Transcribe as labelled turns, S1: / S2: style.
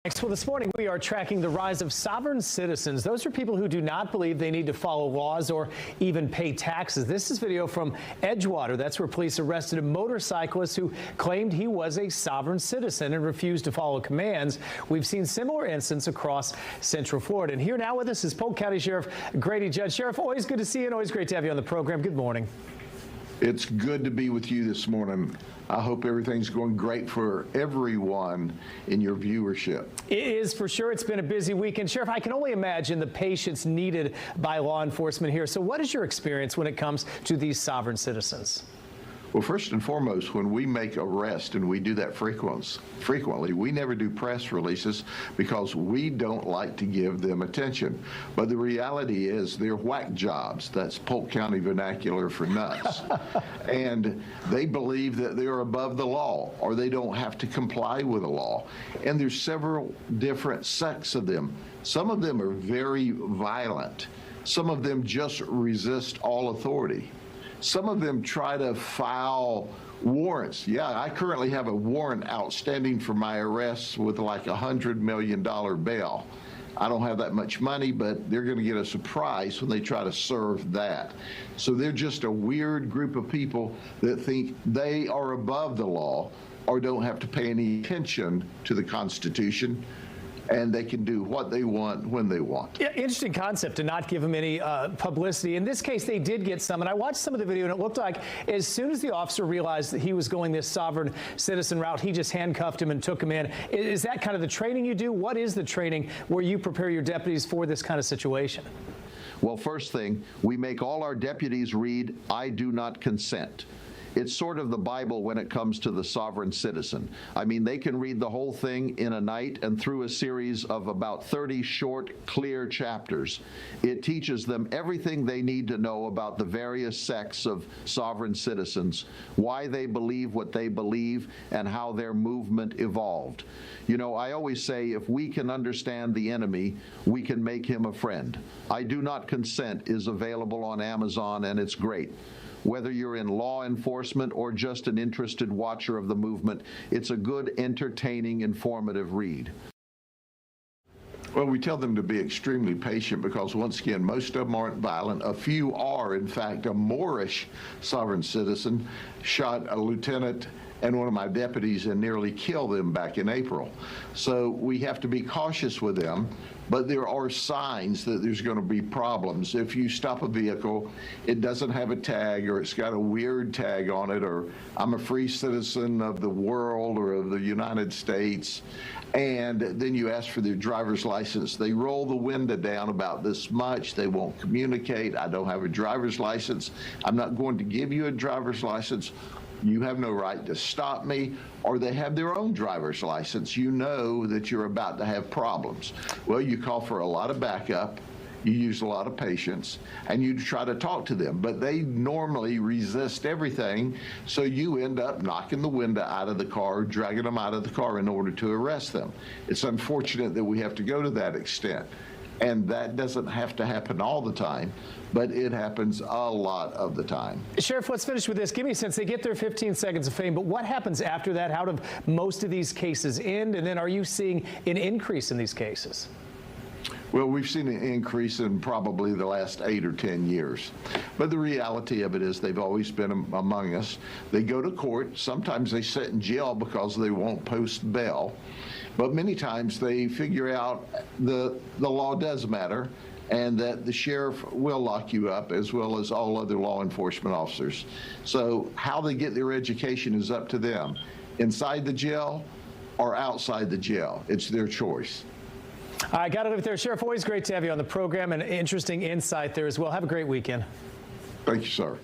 S1: Well, this morning we are tracking the rise of sovereign citizens. Those are people who do not believe they need to follow laws or even pay taxes. This is video from Edgewater. That's where police arrested a motorcyclist who claimed he was a sovereign citizen and refused to follow commands. We've seen similar incidents across Central Florida. And here now with us is Polk County Sheriff Grady. Judd, Sheriff, always good to see you and always great to have you on the program. Good morning.
S2: It's good to be with you this morning. I hope everything's going great for everyone in your viewership.
S1: It is for sure. It's been a busy weekend. Sheriff, I can only imagine the patience needed by law enforcement here. So what is your experience when it comes to these sovereign citizens?
S2: Well, first and foremost, when we make arrests, and we do that frequently, we never do press releases because we don't like to give them attention. But the reality is they're whack jobs. That's Polk County vernacular for nuts. And they believe that they're above the law or they don't have to comply with the law. And there's several different sects of them. Some of them are very violent. Some of them just resist all authority. Some of them try to file warrants. Yeah, I currently have a warrant outstanding for my arrests with like $100 million bail. I don't have that much money, but they're going to get a surprise when they try to serve that. So they're just a weird group of people that think they are above the law or don't have to pay any attention to the Constitution, and they can do what they want when they want.
S1: Yeah, interesting concept to not give them any publicity. In this case, they did get some, and I watched some of the video, and it looked like as soon as the officer realized that he was going this sovereign citizen route, he just handcuffed him and took him in. Is that kind of the training you do? What is the training where you prepare your deputies for this kind of situation?
S3: Well, first thing, we make all our deputies read, "I do not consent." It's sort of the Bible when it comes to the sovereign citizen. I mean, they can read the whole thing in a night and through a series of about 30 short, clear chapters. It teaches them everything they need to know about the various sects of sovereign citizens, why they believe what they believe, and how their movement evolved. You know, I always say if we can understand the enemy, we can make him a friend. I Do Not Consent is available on Amazon, and it's great. Whether you're in law enforcement or just an interested watcher of the movement, it's a good, entertaining, informative read.
S2: Well, we tell them to be extremely patient because, once again, most of them aren't violent. A few are, in fact. A Moorish sovereign citizen shot a lieutenant and one of my deputies and nearly killed them back in April. So we have to be cautious with them, but there are signs that there's going to be problems. If you stop a vehicle, it doesn't have a tag, or it's got a weird tag on it, or I'm a free citizen of the world or of the United States, and then you ask for their driver's license. They roll the window down about this much. They won't communicate. I don't have a driver's license. I'm not going to give you a driver's license. You have no right to stop me. Or they have their own driver's license. You know that you're about to have problems. Well, you call for a lot of backup, you use a lot of patience, and you try to talk to them. But they normally resist everything, so you end up knocking the window out of the car, dragging them out of the car in order to arrest them. It's unfortunate that we have to go to that extent. And that doesn't have to happen all the time, but it happens a lot of the time.
S1: Sheriff, let's finish with this. Give me a sense. They get their 15 seconds of fame, but what happens after that? How do most of these cases end? And then are you seeing an increase in these cases?
S2: Well, we've seen an increase in probably the last 8 or 10 years. But the reality of it is they've always been among us. They go to court. Sometimes they sit in jail because they won't post bail. But many times they figure out the law does matter and that the sheriff will lock you up, as well as all other law enforcement officers. So how they get their education is up to them. Inside the jail or outside the jail, it's their choice.
S1: I got to leave it there. Sheriff, always great to have you on the program, and interesting insight there as well. Have a great weekend.
S2: Thank you, sir.